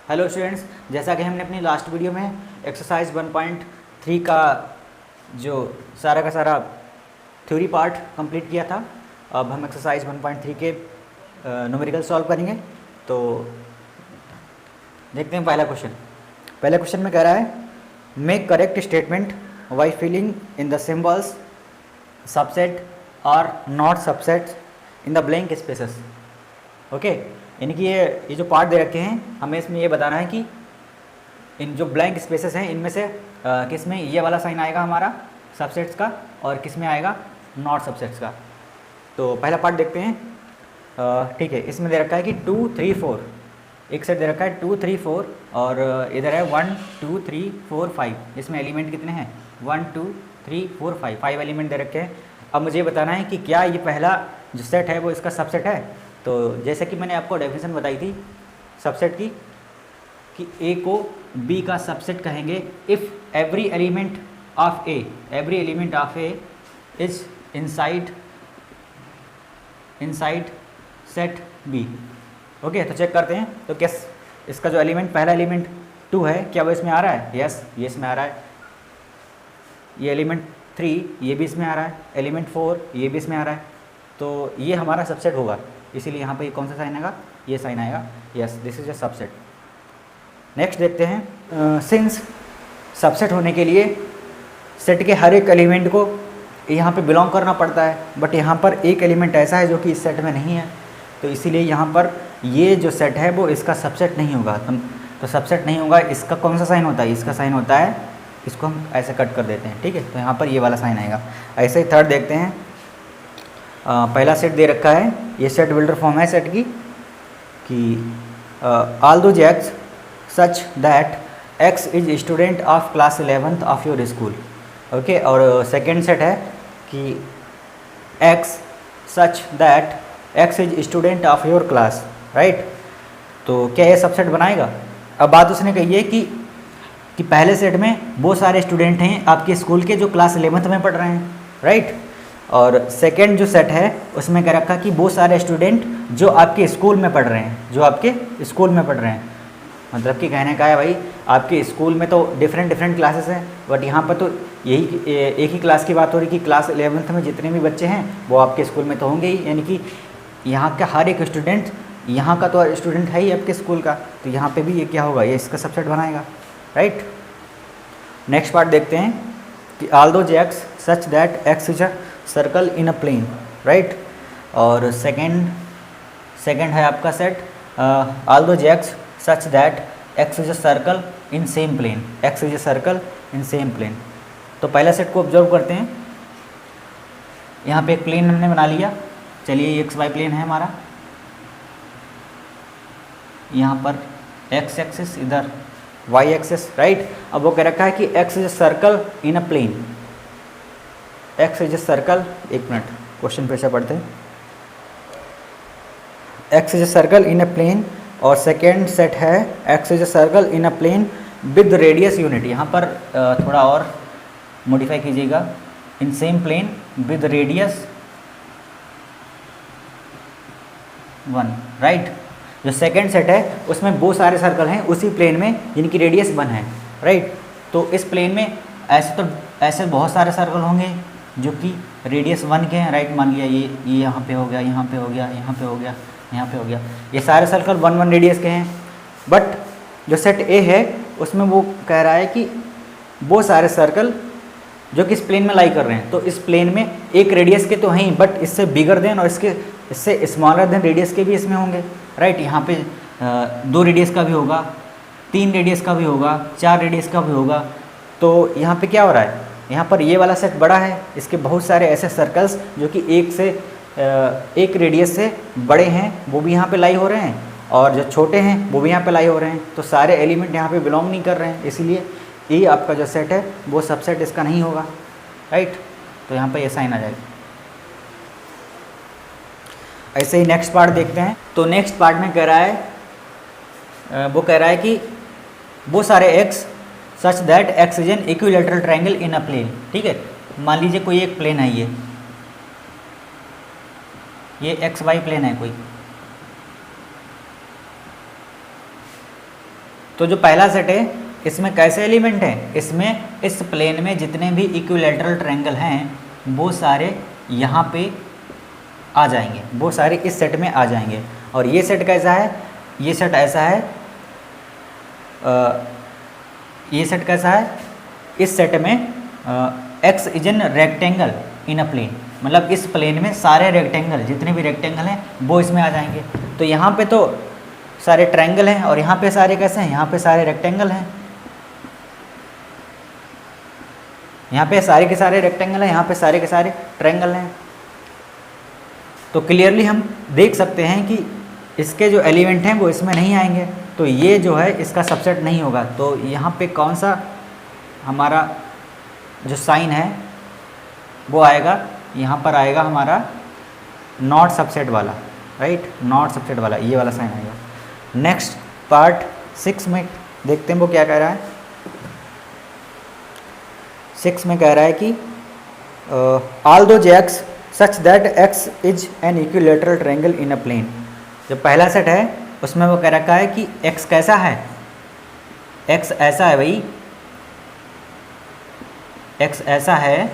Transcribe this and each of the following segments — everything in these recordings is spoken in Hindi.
हेलो स्टूडेंट्स, जैसा कि हमने अपनी लास्ट वीडियो में एक्सरसाइज 1.3 का जो सारा का सारा थ्योरी पार्ट कंप्लीट किया था, अब हम एक्सरसाइज 1.3 के न्यूमेरिकल सॉल्व करेंगे। तो देखते हैं पहला क्वेश्चन में कह रहा है make correct statement by filling in the symbols subset और not subset in the blank spaces. Okay, यानी कि ये जो पार्ट दे रखे हैं, हमें इसमें ये बताना है कि इन जो ब्लैंक स्पेसेस हैं इनमें से किस में ये वाला साइन आएगा हमारा सबसेट्स का और किस में आएगा नॉट सबसेट्स का। तो पहला पार्ट देखते हैं। ठीक है, इसमें दे रखा है कि 2 3 4, एक सेट दे रखा है 2 3 4 और इधर है 1 2 3 4 5। इसमें एलिमेंट कितने हैं 1 2 3 4 5 एलिमेंट दे रखे हैं। अब मुझे बताना है कि क्या ये पहला जो सेट है वो इसका सबसेट है। तो जैसे कि मैंने आपको डेफिनेशन बताई थी सबसेट की कि ए को बी का सबसेट कहेंगे if every element of A is inside set B. Okay, तो चेक करते हैं। तो क्या इसका जो एलिमेंट पहला एलिमेंट 2 है, क्या वो इसमें आ रहा है? यस, ये इसमें आ रहा है। ये एलिमेंट 3 ये भी इसमें आ रहा है, एलिमेंट 4 ये भी इसमें आ रहा है। तो ये हमारा सबसेट होगा, इसीलिए यहाँ पे ये कौन सा साइन आएगा? ये साइन आएगा। Yes, this is a subset. Next देखते हैं। सिंस सबसेट होने के लिए सेट के हर एक एलिमेंट को यहाँ पे बिलोंग करना पड़ता है, बट यहाँ पर एक एलिमेंट ऐसा है जो कि इस सेट में नहीं है, तो इसीलिए यहाँ पर ये जो सेट है वो इसका सबसेट नहीं होगा। तो सबसेट नहीं होगा, इसका कौन सा साइन होता है? इसका साइन होता है, इसको हम ऐसे कट कर देते हैं। ठीक है, तो यहाँ पर ये वाला साइन आएगा। ऐसे ही थर्ड देखते हैं। पहला सेट दे रखा है, ये सेट बिल्डर फॉर्म है सेट की कि although x such that x is student of class 11th of your school. Okay, और सेकंड सेट है कि x such that x is student of your class, right. तो क्या ये सबसेट बनाएगा? अब बात उसने कही है कि पहले सेट में वो सारे स्टूडेंट हैं आपके स्कूल के जो क्लास 11th में पढ़ रहे हैं, राइट। और सेकंड जो सेट है उसमें कह रखा कि वो सारे स्टूडेंट जो आपके स्कूल में पढ़ रहे हैं, मतलब कि कहने का है भाई आपके स्कूल में तो डिफरेंट क्लासेस हैं, बट यहाँ पर तो यही एक ही क्लास की बात हो रही कि क्लास 11th में जितने भी बच्चे हैं वो आपके स्कूल में तो होंगे ही, यानी कि यहाँ का हर एक स्टूडेंट यहाँ का तो स्टूडेंट है ही आपके स्कूल का, तो यहाँ पे भी ये क्या होगा? ये इसका सबसेट बनाएगा, राइट। नेक्स्ट पार्ट देखते हैं कि although x such that x is a circle in a plane, right. और सेकंड है आपका set although x such that x is a circle in same plane, तो पहला सेट को ऑब्जर्व करते हैं। यहाँ पे एक प्लेन हमने बना लिया। चलिए एक्स वाई प्लेन है हमारा, यहाँ पर एक्स एक्सिस, इधर वाई एक्सिस, राइट। अब वो कह रखा है कि x is a circle in a plane, x is a circle, एक मिनट क्वेश्चन पे से पढ़ते हैं। X is a circle in a plane, और सेकेंड सेट है x is a circle in a plane with radius unit. यहाँ पर थोड़ा और मॉडिफाई कीजिएगा, in same plane with radius 1, right. जो सेकेंड सेट है उसमें वो सारे सर्कल हैं उसी प्लेन में जिनकी रेडियस 1 है, राइट। तो इस प्लेन में ऐसे बहुत सारे सर्कल होंगे जो कि रेडियस 1 के हैं, राइट। मान लिया ये यहाँ पे हो गया, यहाँ पे हो गया, यहाँ पे हो गया, यहाँ पे हो गया, ये सारे सर्कल 1 रेडियस के हैं। बट जो सेट ए है उसमें वो कह रहा है कि वो सारे सर्कल जो कि इस प्लेन में लाई कर रहे हैं, तो इस प्लेन में एक रेडियस के तो हैं ही, बट इससे बिगर देन और इससे स्मॉलर देन रेडियस के भी इसमें होंगे, राइट। यहाँ पे 2 रेडियस का भी होगा, 3 रेडियस का भी होगा, 4 रेडियस का भी होगा। तो यहाँ पे क्या हो रहा है? यहाँ पर ये वाला सेट बड़ा है, इसके बहुत सारे ऐसे सर्कल्स जो कि एक रेडियस से बड़े हैं वो भी यहाँ पे लाई हो रहे हैं, और जो छोटे हैं वो भी यहाँ पे लाई हो रहे हैं। तो सारे एलिमेंट यहाँ पे बिलोंग नहीं कर रहे हैं, इसीलिए ये आपका जो सेट है वो सबसेट इसका नहीं होगा, राइट। तो यहाँ पे ये साइन आ जाएगा। ऐसे ही नेक्स्ट पार्ट देखते हैं। तो नेक्स्ट पार्ट में कह रहा है वो कह रहा है कि वो सारे x such that x is an equilateral triangle in a plane. ठीक है, मान लीजिए कोई एक प्लेन है, ये एक्स वाई प्लेन है कोई, तो जो पहला सेट है इसमें कैसे एलिमेंट है, इसमें इस प्लेन में जितने भी इक्विलैटरल ट्रायंगल हैं वो सारे यहाँ पे आ जाएंगे, वो सारे इस सेट में आ जाएंगे। और ये सेट कैसा है, ये सेट ऐसा है, ये सेट कैसा है, इस सेट में x is an rectangle in a plane, मतलब इस प्लेन में सारे रेक्टेंगल, जितने भी रेक्टेंगल हैं वो इसमें आ जाएंगे। तो यहाँ पे तो सारे ट्रायंगल हैं और यहाँ पे सारे कैसे हैं, यहाँ पे सारे रेक्टेंगल हैं, यहाँ पे सारे के सारे रेक्टेंगल हैं, यहाँ पे सारे के सारे ट्रायंगल हैं। तो क्लियरली हम देख सकते हैं कि इसके जो एलिमेंट हैं वो इसमें नहीं आएंगे, तो ये जो है इसका सबसेट नहीं होगा। तो यहाँ पे कौन सा हमारा जो साइन है वो आएगा, यहाँ पर आएगा हमारा नॉट सबसेट वाला, राइट, नॉट सबसेट वाला, ये वाला साइन आएगा। नेक्स्ट पार्ट 6 में देखते हैं वो क्या कह रहा है। 6 में कह रहा है कि although x such that x is an equilateral triangle in a plane. जो पहला सेट है उसमें वो कह रखा है कि एक्स कैसा है, एक्स ऐसा है भाई, एक्स ऐसा है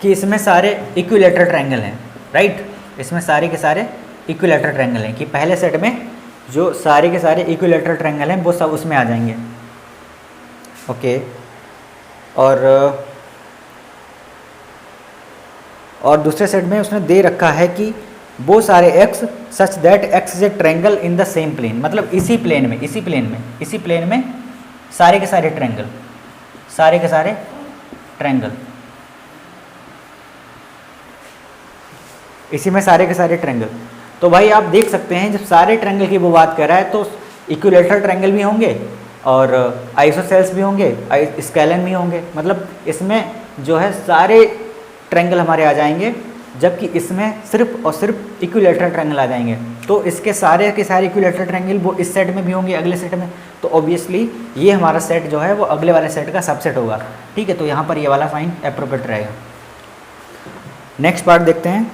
कि इसमें सारे इक्विलैटरल ट्रायंगल हैं, राइट, इसमें सारे के सारे इक्विलैटरल ट्रायंगल हैं, कि पहले सेट में जो सारे के सारे इक्विलैटरल ट्रायंगल हैं वो सब उसमें आ जाएंगे। ओके, और दूसरे सेट में उसने दे रखा है कि वो सारे x such that x is a triangle in the same plane, मतलब इसी प्लेन में सारे के सारे ट्रायंगल, सारे के सारे ट्रायंगल, इसी में सारे के सारे ट्रायंगल। तो भाई आप देख सकते हैं जब सारे ट्रायंगल की वो बात कर रहा है तो इक्विलैटरल ट्रायंगल भी होंगे और आइसोसेल्स भी होंगे, स्केलन भी होंगे, मतलब इसमें जो है सारे ट्रायंगल हमारे आ जाएंगे, जबकि इसमें सिर्फ और सिर्फ इक्विलैटरल ट्रायंगल आ जाएंगे। तो इसके सारे के सारे इक्विलैटरल ट्रायंगल वो इस सेट में भी होंगे, अगले सेट में, तो ऑब्वियसली ये हमारा सेट जो है वो अगले वाले सेट का सबसेट होगा। ठीक है, तो यहाँ पर ये वाला साइन एप्रोप्रिएट रहेगा। नेक्स्ट पार्ट देखते हैं,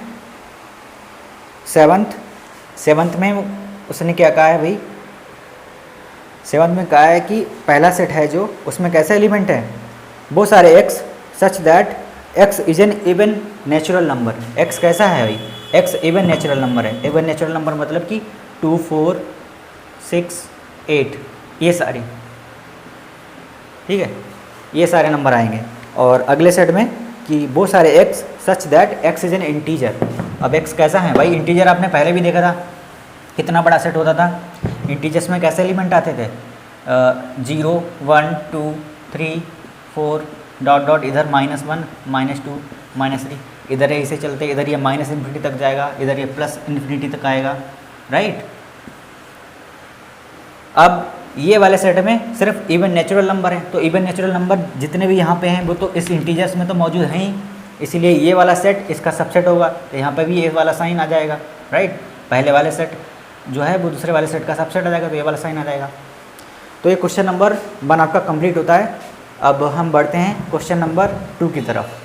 7th में उसने क्या कहा है भाई, 7th में कहा है कि पहला सेट है जो उसमें कैसा एलिमेंट है, वो सारे x such that x is N even natural number. X कैसा है भाई, एक्स इवन नेचुरल नंबर है। इवन नेचुरल नंबर मतलब कि 2, 4, 6, 8 ये सारे, ठीक है, ये सारे नंबर आएंगे। और अगले सेट में कि वो सारे x such that x is N integer. अब एक्स कैसा है भाई, इंटीजर आपने पहले भी देखा था, कितना बड़ा सेट होता था। इंटीजर्स में कैसे एलिमेंट आते थे, 0, 1, 2, 3, 4 डॉट डॉट, इधर -1, -2, -3, इधर ऐसे चलते, इधर ये -∞ तक जाएगा, इधर ये +∞ तक आएगा, राइट। अब ये वाले सेट में सिर्फ इवन नेचुरल नंबर है, तो इवन नेचुरल नंबर जितने भी यहाँ पे हैं वो तो इस इंटीजर्स में तो मौजूद हैं ही, इसलिए ये वाला सेट इसका सबसेट होगा, तो यहाँ पे भी ये वाला साइन आ जाएगा, राइट। पहले वाले सेट जो है वो दूसरे वाले सेट का सबसेट आ जाएगा, तो ये वाला साइन आ जाएगा। तो ये क्वेश्चन नंबर 1 आपका कंप्लीट होता है। अब हम बढ़ते हैं क्वेश्चन नंबर 2 की तरफ।